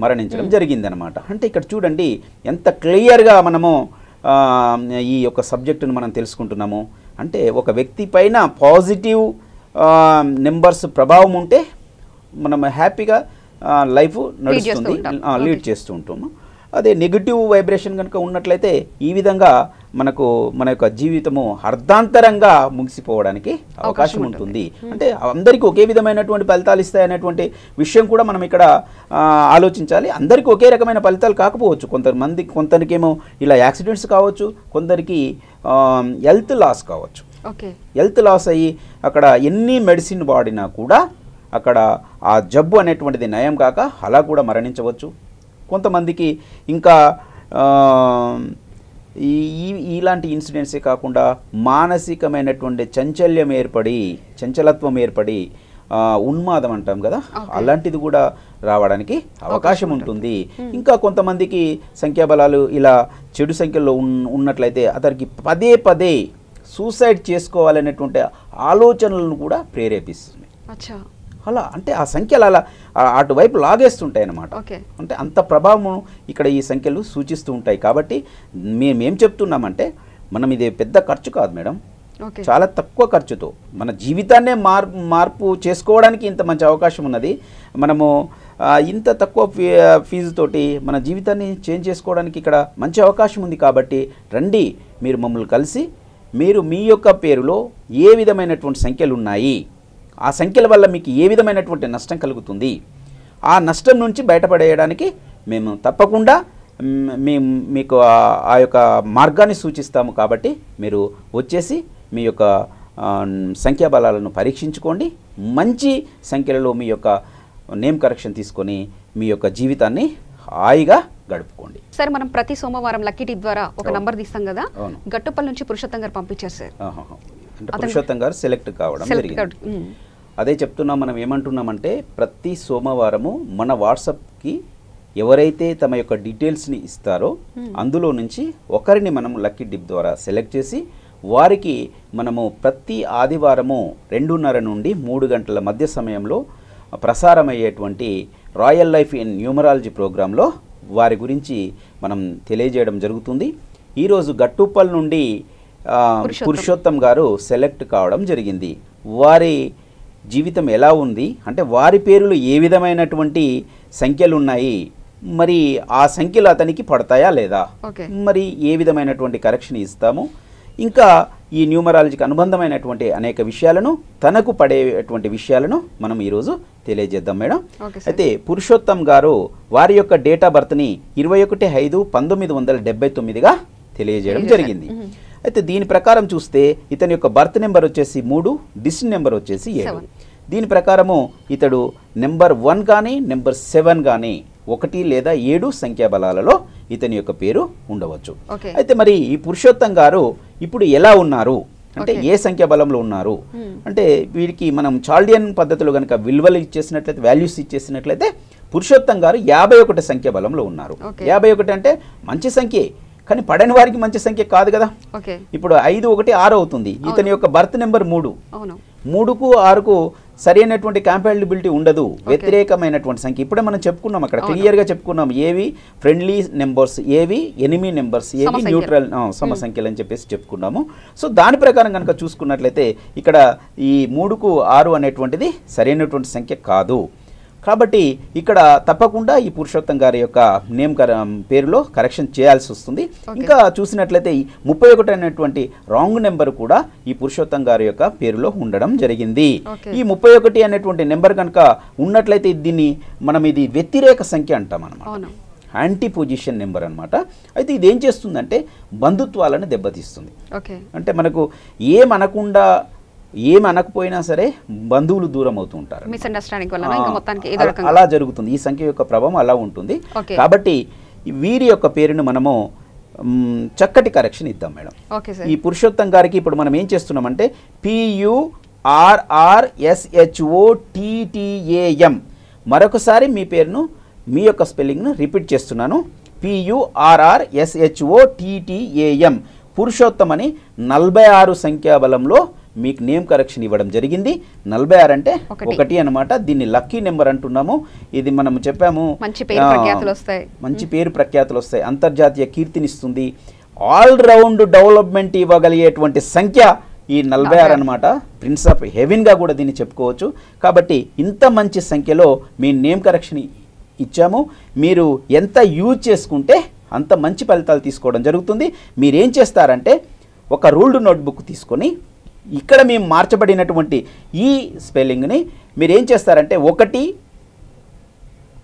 మరణించడం జరిగిందనమాట. అంటే ఇక్కడ చూడండి ఎంత క్లియర్గా మనము ఈ యొక్క సబ్జెక్టును మనం తెలుసుకుంటున్నాము. అంటే ఒక వ్యక్తి పైన పాజిటివ్ నెంబర్స్ ప్రభావం ఉంటే మనం హ్యాపీగా లైఫ్ నడుస్తుంది, లీడ్ చేస్తూ ఉంటాము. అదే నెగిటివ్ వైబ్రేషన్ కనుక ఉన్నట్లయితే ఈ విధంగా మన యొక్క జీవితము అర్ధాంతరంగా ముగిసిపోవడానికి అవకాశం ఉంటుంది. అంటే అందరికీ ఒకే విధమైనటువంటి ఫలితాలు ఇస్తాయనేటువంటి విషయం కూడా మనం ఇక్కడ ఆలోచించాలి. అందరికీ ఒకే రకమైన ఫలితాలు కాకపోవచ్చు. కొందరికేమో ఇలా యాక్సిడెంట్స్ కావచ్చు, కొందరికి హెల్త్ లాస్ కావచ్చు. హెల్త్ లాస్ అయ్యి అక్కడ ఎన్ని మెడిసిన్ వాడినా కూడా అక్కడ ఆ జబ్బు అనేటువంటిది నయం కాక అలా కూడా మరణించవచ్చు. కొంతమందికి ఇంకా ఇలాంటి ఇన్సిడెంట్సే కాకుండా మానసికమైనటువంటి చంచలత్వం ఏర్పడి ఉన్మాదం అంటాం కదా, అలాంటిది కూడా రావడానికి అవకాశం ఉంటుంది. ఇంకా కొంతమందికి సంఖ్యాబలాలు ఇలా చెడు సంఖ్యలో ఉన్నట్లయితే అతనికి పదే పదే సూసైడ్ చేసుకోవాలనేటువంటి ఆలోచనలను కూడా ప్రేరేపిస్తుంది. అలా అంటే ఆ సంఖ్యలు అలా అటువైపు లాగేస్తుంటాయి అన్నమాట. అంటే అంత ప్రభావం ఇక్కడ ఈ సంఖ్యలు సూచిస్తూ ఉంటాయి. కాబట్టి మేమేం చెప్తున్నామంటే మనం ఇది పెద్ద ఖర్చు కాదు మేడం, చాలా తక్కువ ఖర్చుతో మన జీవితాన్నే మార్పు చేసుకోవడానికి ఇంత మంచి అవకాశం ఉన్నది. మనము ఇంత తక్కువ ఫీజుతోటి మన జీవితాన్ని చేంజ్ చేసుకోవడానికి ఇక్కడ మంచి అవకాశం ఉంది. కాబట్టి రండి, మీరు మమ్మల్ని కలిసి మీరు మీ యొక్క పేరులో ఏ విధమైనటువంటి సంఖ్యలు ఉన్నాయి, ఆ సంఖ్యల వల్ల మీకు ఏ విధమైనటువంటి నష్టం కలుగుతుంది, ఆ నష్టం నుంచి బయటపడేయడానికి మేము తప్పకుండా మీకు ఆ యొక్క మార్గాన్ని సూచిస్తాము. కాబట్టి మీరు వచ్చేసి మీ యొక్క సంఖ్యాబలాలను పరీక్షించుకోండి, మంచి సంఖ్యలలో మీ యొక్క నేమ్ కరెక్షన్ తీసుకొని మీ యొక్క జీవితాన్ని హాయిగా గడుపుకోండి. సార్, మనం ప్రతి సోమవారం లక్కీ టిప్ ద్వారా ఒక నంబర్ తీస్తాం కదా, గట్టుపల్లి నుంచి పురుషోత్తం గారు పంపించారు సార్. అంటే పురుషోత్తం గారు సెలెక్ట్ కావడం జరిగింది. అదే చెప్తున్నాం. మనం ఏమంటున్నామంటే ప్రతి సోమవారము మన వాట్సాప్కి ఎవరైతే తమ యొక్క డీటెయిల్స్ని ఇస్తారో అందులో నుంచి ఒకరిని మనం లక్కీ టిప్ ద్వారా సెలెక్ట్ చేసి వారికి మనము ప్రతి ఆదివారము 2:30 నుండి 3 గంటల మధ్య సమయంలో ప్రసారమయ్యేటువంటి రాయల్ లైఫ్ ఇన్ న్యూమరాలజీ ప్రోగ్రాంలో వారి గురించి మనం తెలియజేయడం జరుగుతుంది. ఈరోజు గట్టుపల్ నుండి పురుషోత్తం గారు సెలెక్ట్ కావడం జరిగింది. వారి జీవితం ఎలా ఉంది అంటే వారి పేరులో ఏ విధమైనటువంటి సంఖ్యలు ఉన్నాయి, మరి ఆ సంఖ్యలు అతనికి పడతాయా లేదా, మరి ఏ విధమైనటువంటి కరెక్షన్ ఇస్తాము, ఇంకా ఈ న్యూమరాలజీకి అనుబంధమైనటువంటి అనేక విషయాలను తనకు పడేటువంటి విషయాలను మనం ఈరోజు తెలియజేద్దాం మేడం. అయితే పురుషోత్తం గారు వారి యొక్క డేట్ ఆఫ్ బర్త్ని 21/1979గా తెలియజేయడం జరిగింది. అయితే దీని ప్రకారం చూస్తే ఇతని యొక్క బర్త్ నెంబర్ వచ్చేసి 3, డిసిషన్ నెంబర్ వచ్చేసి 7. దీని ప్రకారము ఇతడు నెంబర్ 1 కానీ నెంబర్ 7 కానీ 1 లేదా 7 సంఖ్యాబలాలలో ఇతని యొక్క పేరు ఉండవచ్చు. అయితే మరి ఈ పురుషోత్తం గారు ఇప్పుడు ఎలా ఉన్నారు అంటే ఏ సంఖ్యాబలంలో ఉన్నారు అంటే వీరికి మనం చాల్డియన్ పద్ధతిలో కనుక విలువలు ఇచ్చేసినట్లయితే, వాల్యూస్ ఇచ్చేసినట్లయితే పురుషోత్తం గారు 51 సంఖ్యాబలంలో ఉన్నారు. 51 అంటే మంచి సంఖ్యే, కానీ పడని వారికి మంచి సంఖ్య కాదు కదా. ఇప్పుడు 5, 1, 6 అవుతుంది. ఇతని యొక్క బర్త్ నెంబర్ 3. 3కు 6కు సరైనటువంటి కంపాటిబిలిటీ ఉండదు, వ్యతిరేకమైనటువంటి సంఖ్య. ఇప్పుడే మనం చెప్పుకున్నాం, అక్కడ క్లియర్గా చెప్పుకున్నాం. ఏవి ఫ్రెండ్లీ నెంబర్స్, ఏవి ఎనిమీ నెంబర్స్, ఏవి న్యూట్రల్ సమ సంఖ్యలు అని చెప్పేసి చెప్పుకున్నాము. సో దాని ప్రకారం కనుక చూసుకున్నట్లయితే ఇక్కడ ఈ 3కు 6 అనేటువంటిది సరైనటువంటి సంఖ్య కాదు. కాబట్టి ఇక్కడ తప్పకుండా ఈ పురుషోత్తం గారి యొక్క నేమ్ పేరులో కరెక్షన్ చేయాల్సి వస్తుంది. ఇంకా చూసినట్లయితే 31 అనేటువంటి రాంగ్ నెంబర్ కూడా ఈ పురుషోత్తం గారి యొక్క పేరులో ఉండడం జరిగింది. ఈ 31 అనేటువంటి నెంబర్ కనుక ఉన్నట్లయితే దీన్ని మనం ఇది వ్యతిరేక సంఖ్య అంటాం అన్నమాట, యాంటీ పొజిషన్ నెంబర్ అనమాట. అయితే ఇది ఏం చేస్తుందంటే బంధుత్వాలను దెబ్బతీస్తుంది. అంటే మనకు ఏమనకుండా ఏమనకపోయినా సరే బంధువులు దూరం అవుతూ ఉంటారు, అలా జరుగుతుంది. ఈ సంఖ్య యొక్క ప్రభావం అలా ఉంటుంది. కాబట్టి వీరి యొక్క పేరును మనము చక్కటి కరెక్షన్ ఇద్దాం మేడం. ఈ పురుషోత్తం గారికి ఇప్పుడు మనం ఏం చేస్తున్నామంటే PURRSHOTTAM మరొకసారి మీ పేరును మీ యొక్క స్పెల్లింగ్ను రిపీట్ చేస్తున్నాను. PURRSHOTTAM పురుషోత్తం అని 46 సంఖ్యాబలంలో మీకు నేమ్ కరెక్షన్ ఇవ్వడం జరిగింది. 46 అంటే 1 అనమాట. దీన్ని లక్కీ నెంబర్ అంటున్నాము. ఇది మనం చెప్పాము, మంచి పేరు ప్రఖ్యాతులు వస్తాయి, అంతర్జాతీయ కీర్తినిస్తుంది, ఆల్రౌండ్ డెవలప్మెంట్ ఇవ్వగలిగేటువంటి సంఖ్య ఈ 46 అనమాట. ప్రిన్స్ ఆఫ్ హెవెన్గా కూడా దీన్ని చెప్పుకోవచ్చు. కాబట్టి ఇంత మంచి సంఖ్యలో మీ నేమ్ కరెక్షన్ ఇచ్చాము. మీరు ఎంత యూజ్ చేసుకుంటే అంత మంచి ఫలితాలు తీసుకోవడం జరుగుతుంది. మీరేం చేస్తారంటే ఒక రూల్డ్ నోట్బుక్ తీసుకొని ఇక్కడ మేము మార్చబడినటువంటి ఈ స్పెల్లింగ్ని మీరేం చేస్తారంటే 1,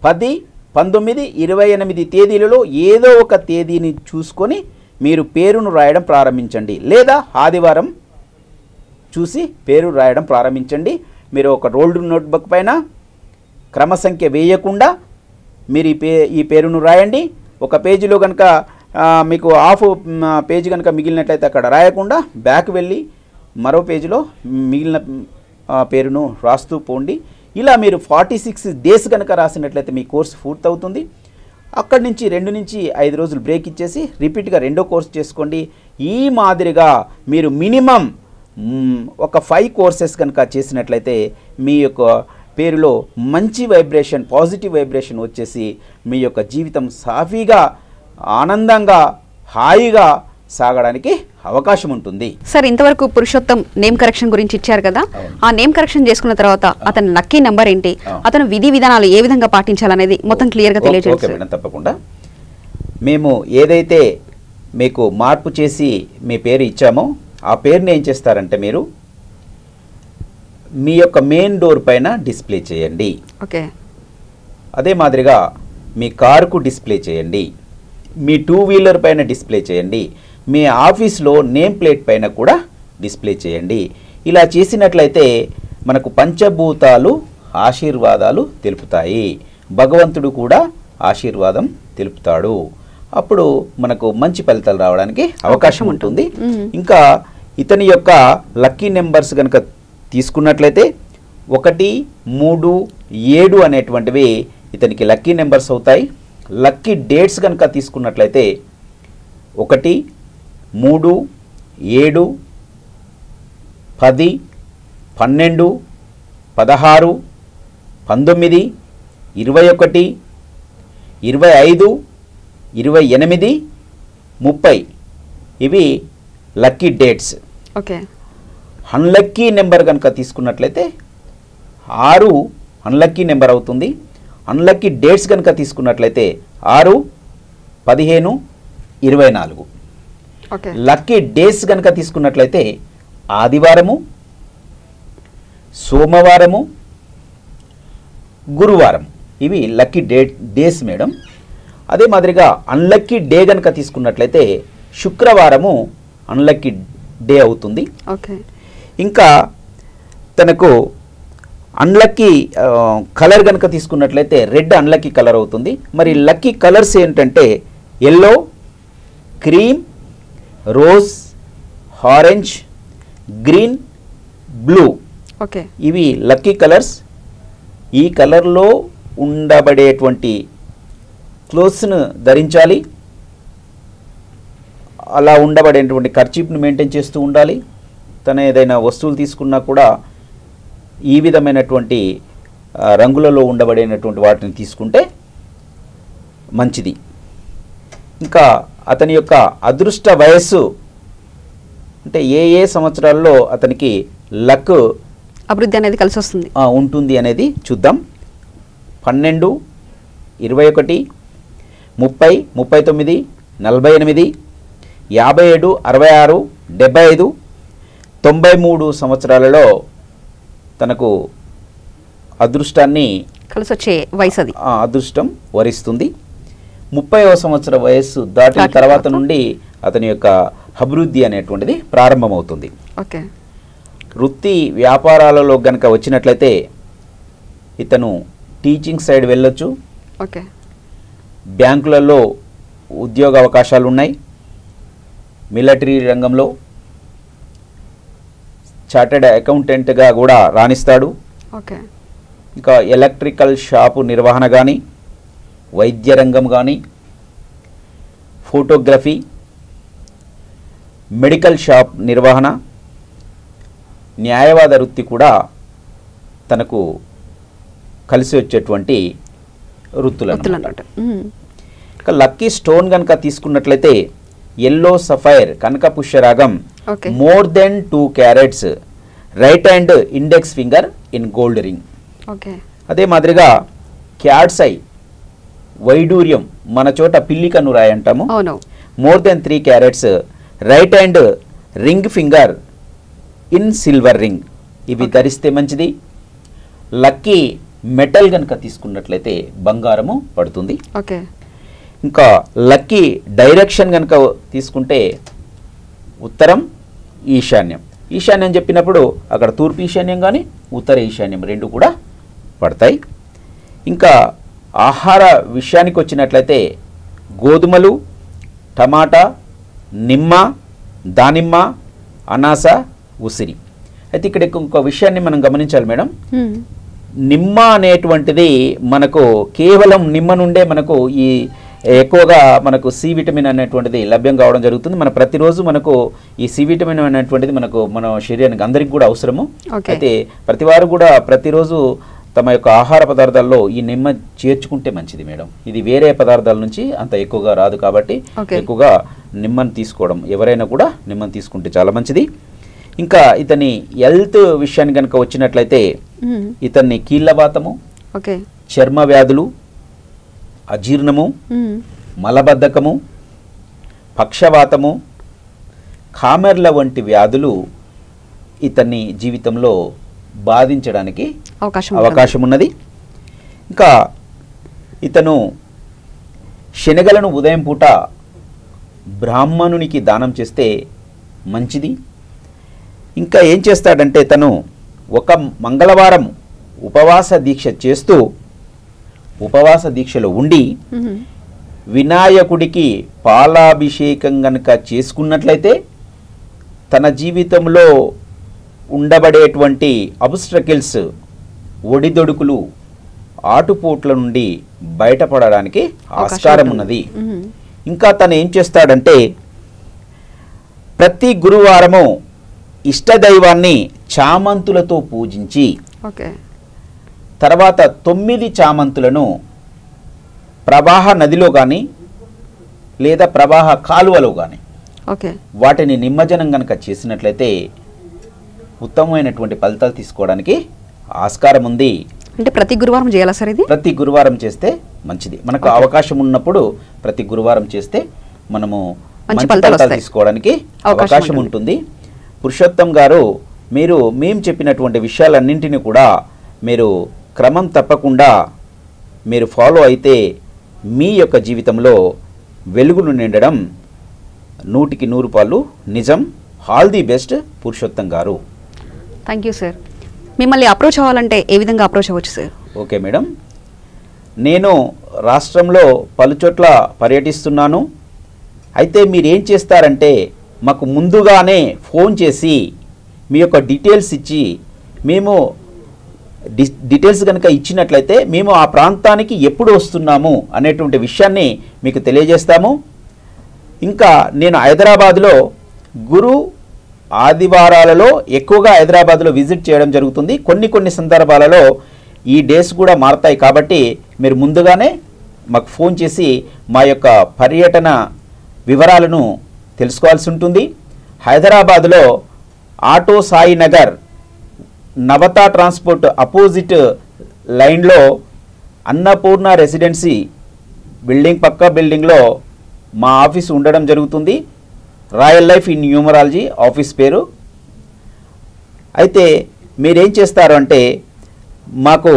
10, 19, 28 తేదీలలో ఏదో ఒక తేదీని చూసుకొని మీరు పేరును రాయడం ప్రారంభించండి. లేదా ఆదివారం చూసి పేరు రాయడం ప్రారంభించండి. మీరు ఒక రోల్డ్ నోట్బుక్ పైన క్రమ సంఖ్య వేయకుండా మీరు ఈ పేరును రాయండి. ఒక పేజీలో కనుక మీకు హాఫ్ పేజీ కనుక మిగిలినట్లయితే అక్కడ రాయకుండా బ్యాక్ వెళ్ళి మరో పేజీలో మిగిలిన పేరును రాస్తూ పోండి. ఇలా మీరు 46 డేస్ కనుక రాసినట్లయితే మీ కోర్సు పూర్తవుతుంది. అక్కడి నుంచి 2 నుంచి 5 రోజులు బ్రేక్ ఇచ్చేసి రిపీట్గా రెండో కోర్సు చేసుకోండి. ఈ మాదిరిగా మీరు మినిమం ఒక 5 కోర్సెస్ కనుక చేసినట్లయితే మీ యొక్క పేరులో మంచి వైబ్రేషన్, పాజిటివ్ వైబ్రేషన్ వచ్చేసి మీ యొక్క జీవితం సాఫీగా, ఆనందంగా, హాయిగా సాగడానికి అవకాశం ఉంటుంది. సార్, ఇంతవరకు పురుషోత్తం నేమ్ కరెక్షన్ గురించి ఇచ్చారు కదా, ఆ నేమ్ కరెక్షన్ చేసుకున్న తర్వాత అతని లక్కీ నెంబర్ ఏంటి, అతను విధి విధానాలు ఏ విధంగా పాటించాలనేది మొత్తం క్లియర్గా తెలియజేయండి. ఓకే మేడం, తప్పకుండా. మేము ఏదైతే మీకు మార్పు చేసి మీ పేరు ఇచ్చామో ఆ పేరుని ఏం చేస్తారంటే మీరు మీ యొక్క మెయిన్ డోర్ పైన డిస్ప్లే చేయండి. ఓకే. అదే మాదిరిగా మీ కారుకు డిస్ప్లే చేయండి, మీ 2 వీలర్ పైన డిస్ప్లే చేయండి, మీ ఆఫీస్లో నేమ్ ప్లేట్ పైన కూడా డిస్ప్లే చేయండి. ఇలా చేసినట్లయితే మనకు పంచభూతాలు ఆశీర్వాదాలు తెలుపుతాయి, భగవంతుడు కూడా ఆశీర్వాదం తెలుపుతాడు. అప్పుడు మనకు మంచి ఫలితాలు రావడానికి అవకాశం ఉంటుంది. ఇంకా ఇతని యొక్క లక్కీ నెంబర్స్ కనుక తీసుకున్నట్లయితే 1, 3, 7 అనేటువంటివి ఇతనికి లక్కీ నెంబర్స్ అవుతాయి. లక్కీ డేట్స్ కనుక తీసుకున్నట్లయితే 1, 3, 7, 10, 12, 16, 19, 21, 25, 28, 30 ఇవి lucky dates. Okay. Unlucky number కనుక తీసుకున్నట్లయితే 6 అన్లక్కీ నెంబర్ అవుతుంది. అన్లక్కీ డేట్స్ కనుక తీసుకున్నట్లయితే 6, 15, 24. లక్కీ డేస్ కనుక తీసుకున్నట్లయితే ఆదివారము, సోమవారము, గురువారం ఇవి లక్కీ డేస్ మేడం. అదే మాదిరిగా అన్లక్కీ డే కనుక తీసుకున్నట్లయితే శుక్రవారము అన్లక్కీ డే అవుతుంది. ఓకే. ఇంకా తనకు అన్లక్కీ కలర్ కనుక తీసుకున్నట్లయితే రెడ్ అన్లక్కీ కలర్ అవుతుంది. మరి లక్కీ కలర్స్ ఏంటంటే yellow, cream, rose, orange, green, blue. Okay. ఇవి లక్కీ కలర్స్. ఈ కలర్లో ఉండబడేటువంటి క్లోత్స్ను ధరించాలి. అలా ఉండబడేటువంటి కర్చీప్ను మెయింటైన్ చేస్తూ ఉండాలి. తన ఏదైనా వస్తువులు తీసుకున్నా కూడా ఈ విధమైనటువంటి రంగులలో ఉండబడినటువంటి వాటిని తీసుకుంటే మంచిది. ఇంకా అతని యొక్క అదృష్ట వయస్సు అంటే ఏ సంవత్సరాల్లో అతనికి లక్ అభివృద్ధి అనేది కలిసి వస్తుంది ఉంటుంది అనేది చూద్దాం. 12, 21, 30, 39, 48, 57, 66, 75, 93 సంవత్సరాలలో తనకు అదృష్టాన్ని కలిసి వచ్చే వయసు, అది అదృష్టం వరిస్తుంది. 30వ సంవత్సర వయస్సు దాటిన తర్వాత నుండి అతని యొక్క అభివృద్ధి అనేటువంటిది ప్రారంభమవుతుంది. ఓకే. వృత్తి వ్యాపారాలలో గనక వచ్చినట్లయితే ఇతను టీచింగ్ సైడ్ వెళ్ళొచ్చు. ఓకే. బ్యాంకులలో ఉద్యోగ అవకాశాలు ఉన్నాయి. మిలిటరీ రంగంలో చార్టెడ్ అకౌంటెంట్గా కూడా రాణిస్తాడు. ఓకే. ఇంకా ఎలక్ట్రికల్ షాపు నిర్వహణ కానీ, వైద్య రంగం కానీ, ఫోటోగ్రఫీ, మెడికల్ షాప్ నిర్వహణ, న్యాయవాద వృత్తి కూడా తనకు కలిసి వచ్చేటువంటి వృత్తులు అన్నమాట. ఇక లక్కీ స్టోన్ కనుక తీసుకున్నట్లయితే ఎల్లో సఫైర్ కనక పుష్యరాగం, more than 2 carats, right hand index finger in gold ring. అదే మాదిరిగా క్యాట్స్ ఐ వైడూర్యం, మన చోట పిల్లి కన్ను రాయి అంటాము, more than 3 carats, right hand ring finger in silver ring. ఇవి ధరిస్తే మంచిది. లక్కీ మెటల్ కనుక తీసుకున్నట్లయితే బంగారము పడుతుంది. ఇంకా లక్కీ డైరెక్షన్ కనుక తీసుకుంటే ఉత్తరం, ఈశాన్యం. ఈశాన్యం చెప్పినప్పుడు అక్కడ తూర్పు ఈశాన్యం కానీ ఉత్తర ఈశాన్యం రెండు కూడా పడతాయి. ఇంకా ఆహార విషయానికి వచ్చినట్లయితే గోధుమలు, టమాటా, నిమ్మ, దానిమ్మ, అనాస, ఉసిరి. అయితే ఇక్కడ ఇంకొక విషయాన్ని మనం గమనించాలి మేడం. నిమ్మ అనేటువంటిది మనకు కేవలం నిమ్మ నుండే మనకు ఈ ఎక్కువగా మనకు సి విటమిన్ అనేటువంటిది లభ్యం కావడం జరుగుతుంది. మన ప్రతిరోజు మనకు ఈ సి విటమిన్ అనేటువంటిది మనకు మన శరీరానికి అందరికి కూడా అవసరము. అయితే ప్రతివారు కూడా ప్రతిరోజు తమ యొక్క ఆహార పదార్థాల్లో ఈ నిమ్మ చేర్చుకుంటే మంచిది మేడం. ఇది వేరే పదార్థాల నుంచి అంత ఎక్కువగా రాదు కాబట్టి ఎక్కువగా నిమ్మను తీసుకోవడం, ఎవరైనా కూడా నిమ్మను తీసుకుంటే చాలా మంచిది. ఇంకా ఇతని హెల్త్ విషయాన్ని కనుక వచ్చినట్లయితే ఇతన్ని కీళ్ళవాతము, చర్మ వ్యాధులు, అజీర్ణము, మలబద్ధకము, పక్షవాతము, కామెర్ల వంటి వ్యాధులు ఇతన్ని జీవితంలో బాధించడానికి అవకాశం ఉన్నది. ఇంకా ఇతను శనగలను ఉదయం పూట బ్రాహ్మణునికి దానం చేస్తే మంచిది. ఇంకా ఏం చేస్తాడంటే తను ఒక మంగళవారం ఉపవాస దీక్ష చేస్తూ ఉపవాస దీక్షలో ఉండి వినాయకుడికి పాలాభిషేకం గనుక చేసుకున్నట్లయితే తన జీవితంలో ఉండబడేటువంటి అబ్స్ట్రకిల్స్, ఒడిదొడుకులు, ఆటుపోట్ల నుండి బయటపడడానికి ఆస్కారం ఉన్నది. ఇంకా తను ఏం చేస్తాడంటే ప్రతి గురువారము ఇష్టదైవాన్ని చామంతులతో పూజించి తర్వాత 9 చామంతులను ప్రవాహ నదిలో కానీ లేదా ప్రవాహ కాలువలో కానీ వాటిని నిమజ్జనం కనుక చేసినట్లయితే ఉత్తమమైనటువంటి ఫలితాలు తీసుకోవడానికి ఆస్కారం ఉంది. అంటే ప్రతి గురువారం చేయాలా సార్ ఇది? ప్రతి గురువారం చేస్తే మంచిది. మనకు అవకాశం ఉన్నప్పుడు ప్రతి గురువారం చేస్తే మనము మంచి ఫలితాలు తీసుకోవడానికి అవకాశం ఉంటుంది. పురుషోత్తం గారు, మేము చెప్పినటువంటి విషయాలన్నింటినీ కూడా మీరు క్రమం తప్పకుండా మీరు ఫాలో అయితే మీ యొక్క జీవితంలో వెలుగును నిండడం 100కి 100 పాలు నిజం. ఆల్ ది బెస్ట్ పురుషోత్తం గారు. Thank you sir. మిమ్మల్ని అప్రోచ్ అవ్వాలంటే ఏ విధంగా అప్రోచ్ అవ్వచ్చు సార్? ఓకే మేడం, నేను రాష్ట్రంలో పలుచోట్ల పర్యటిస్తున్నాను. అయితే మీరు ఏం చేస్తారంటే మాకు ముందుగానే ఫోన్ చేసి మీ యొక్క డీటెయిల్స్ ఇచ్చి మేము డీటెయిల్స్ కనుక ఇచ్చినట్లయితే మేము ఆ ప్రాంతానికి ఎప్పుడు వస్తున్నాము అనేటువంటి విషయాన్ని మీకు తెలియజేస్తాము. ఇంకా నేను హైదరాబాద్లో గురు ఆదివారాలలో ఎక్కువగా హైదరాబాద్లో విజిట్ చేయడం జరుగుతుంది. కొన్ని సందర్భాలలో ఈ డేస్ కూడా మారతాయి కాబట్టి మీరు ముందుగానే మాకు ఫోన్ చేసి మా యొక్క పర్యటన వివరాలను తెలుసుకోవాల్సి ఉంటుంది. హైదరాబాద్లో auto Sai Nagar Navata transport opposite లైన్లో అన్నపూర్ణ రెసిడెన్సీ బిల్డింగ్ పక్క బిల్డింగ్లో మా ఆఫీస్ ఉండడం జరుగుతుంది. Royal life in numerology office పేరు. అయితే మీరేం చేస్తారు అంటే మాకు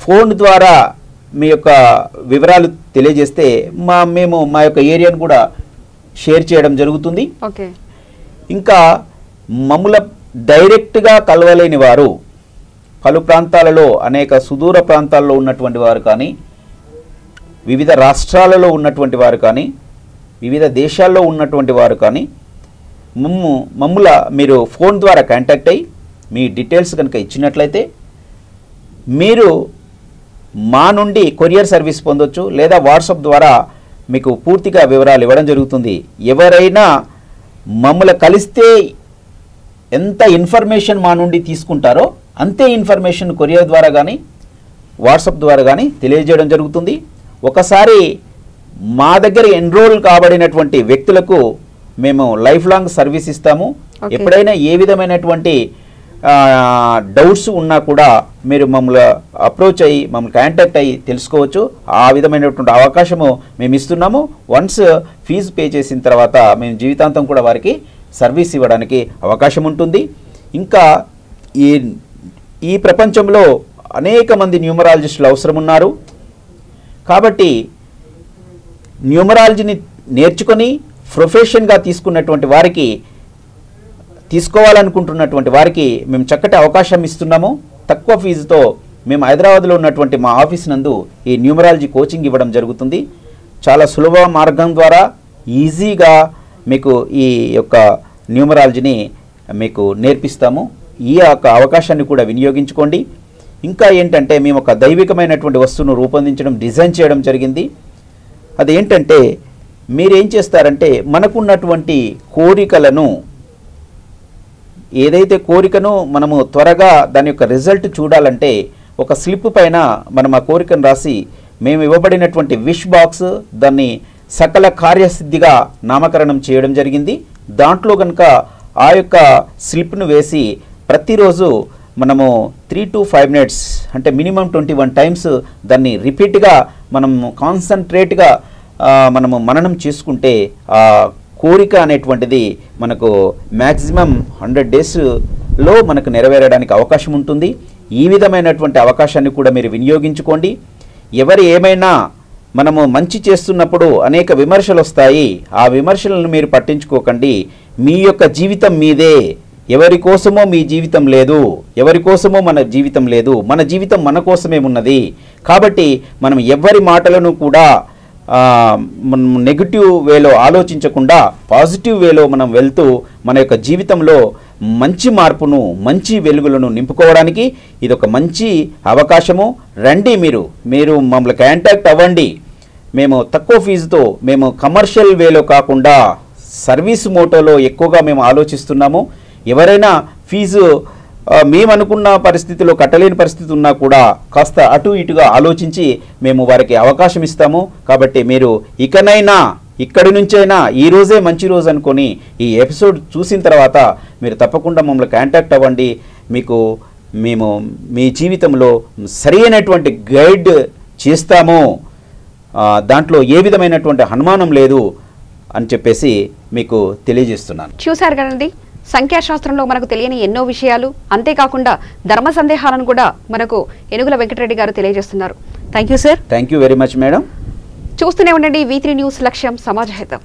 ఫోన్ ద్వారా మీ యొక్క వివరాలు తెలియజేస్తే మేము మా యొక్క ఏరియాను కూడా షేర్ చేయడం జరుగుతుంది. ఇంకా మమ్మల్ని డైరెక్ట్గా కలవలేని వారు పలు ప్రాంతాలలో అనేక సుదూర ప్రాంతాల్లో ఉన్నటువంటి వారు కానీ, వివిధ రాష్ట్రాలలో ఉన్నటువంటి వారు కానీ, వివిధ దేశాల్లో ఉన్నటువంటి వారు కానీ మమ్మల్ని మీరు ఫోన్ ద్వారా కాంటాక్ట్ అయ్యి మీ డీటెయిల్స్ కనుక ఇచ్చినట్లయితే మీరు మా నుండి కొరియర్ సర్వీస్ పొందొచ్చు, లేదా వాట్సాప్ ద్వారా మీకు పూర్తిగా వివరాలు ఇవ్వడం జరుగుతుంది. ఎవరైనా మమ్మల్ని కలిస్తే ఎంత ఇన్ఫర్మేషన్ మా నుండి తీసుకుంటారో అంతే ఇన్ఫర్మేషన్ కొరియర్ ద్వారా కానీ వాట్సాప్ ద్వారా కానీ తెలియజేయడం జరుగుతుంది. ఒకసారి మా దగ్గర ఎన్రోల్ కాబడినటువంటి వ్యక్తులకు మేము లైఫ్ లాంగ్ సర్వీస్ ఇస్తాము. ఎప్పుడైనా ఏ విధమైనటువంటి డౌట్స్ ఉన్నా కూడా మీరు మమ్మల్ని అప్రోచ్ అయ్యి మమ్మల్ని కాంటాక్ట్ అయ్యి తెలుసుకోవచ్చు. ఆ విధమైనటువంటి అవకాశము మేము ఇస్తున్నాము. వన్స్ ఫీజు పే చేసిన తర్వాత మేము జీవితాంతం కూడా వారికి సర్వీస్ ఇవ్వడానికి అవకాశం ఉంటుంది. ఇంకా ఈ ప్రపంచంలో అనేక మంది న్యూమరాలజిస్టులు అవసరం ఉన్నారు. కాబట్టి న్యూమరాలజీని నేర్చుకొని ప్రొఫెషన్గా తీసుకున్నటువంటి వారికి, తీసుకోవాలనుకుంటున్నటువంటి వారికి మేము చక్కటి అవకాశం ఇస్తున్నాము. తక్కువ ఫీజుతో మేము హైదరాబాద్లో ఉన్నటువంటి మా ఆఫీస్ నందు ఈ న్యూమరాలజీ కోచింగ్ ఇవ్వడం జరుగుతుంది. చాలా సులభ మార్గం ద్వారా ఈజీగా మీకు ఈ యొక్క న్యూమరాలజీని మీకు నేర్పిస్తాము. ఈ యొక్క అవకాశాన్ని కూడా వినియోగించుకోండి. ఇంకా ఏంటంటే మేము ఒక దైవికమైనటువంటి వస్తువును రూపొందించడం, డిజైన్ చేయడం జరిగింది. అదేంటంటే మీరేం చేస్తారంటే మనకున్నటువంటి కోరికలను, ఏదైతే కోరికను మనము త్వరగా దాని యొక్క రిజల్ట్ చూడాలంటే ఒక స్లిప్ పైన మనం ఆ కోరికను రాసి మేము ఇవ్వబడినటువంటి విష్ బాక్స్ దాన్ని సకల కార్యసిద్ధిగా నామకరణం చేయడం జరిగింది. దాంట్లో కనుక ఆ యొక్క స్లిప్ను వేసి ప్రతిరోజు మనము 3 to 5 minutes అంటే మినిమం 21 times దాన్ని రిపీట్గా మనం కాన్సన్ట్రేట్గా మనము మననం చేసుకుంటే ఆ కోరిక అనేటువంటిది మనకు మ్యాక్సిమం 100 daysలో మనకు నెరవేరడానికి అవకాశం ఉంటుంది. ఈ విధమైనటువంటి అవకాశాన్ని కూడా మీరు వినియోగించుకోండి. ఎవరు ఏమైనా మనము మంచి చేస్తున్నప్పుడు అనేక విమర్శలు వస్తాయి. ఆ విమర్శలను మీరు పట్టించుకోకండి. మీ యొక్క జీవితం మీదే. ఎవరి కోసమో మీ జీవితం లేదు, ఎవరి కోసమో మన జీవితం లేదు. మన జీవితం మన కోసమే ఉన్నది. కాబట్టి మనం ఎవరి మాటలను కూడా మనం నెగిటివ్ వేలో ఆలోచించకుండా పాజిటివ్ వేలో మనం వెళ్తూ మన యొక్క జీవితంలో మంచి మార్పును, మంచి వెలుగులను నింపుకోవడానికి ఇది ఒక మంచి అవకాశము. రండి, మీరు మమ్మల్ని కాంటాక్ట్ అవ్వండి. మేము తక్కువ ఫీజుతో, మేము కమర్షియల్ వేలో కాకుండా సర్వీస్ మోటోలో ఎక్కువగా మేము ఆలోచిస్తున్నాము. ఎవరైనా ఫీజు మేము అనుకున్న పరిస్థితిలో కట్టలేని పరిస్థితి ఉన్నా కూడా కాస్త అటు ఇటుగా ఆలోచించి మేము వారికి అవకాశం ఇస్తాము. కాబట్టి మీరు ఇకనైనా, ఇక్కడి నుంచైనా ఈ రోజే మంచి రోజు అనుకొని ఈ ఎపిసోడ్ చూసిన తర్వాత మీరు తప్పకుండా మమ్మల్ని కాంటాక్ట్ అవ్వండి. మేము మీ జీవితంలో సరైనటువంటి గైడ్ చేస్తాము. దాంట్లో ఏ విధమైనటువంటి అనుమానం లేదు అని చెప్పేసి మీకు తెలియజేస్తున్నాను. చూశారు కదండి, సంఖ్యాశాస్త్రంలో మనకు తెలియని ఎన్నో విషయాలు, అంతేకాకుండా ధర్మ సందేహాలను కూడా మనకు ఏనుగుల వెంకటరెడ్డి గారు తెలియజేస్తున్నారు. Thank you sir. Thank you very much madam. చూస్తూనే ఉండండి V3 న్యూస్, లక్ష్యం సమాజ హితం.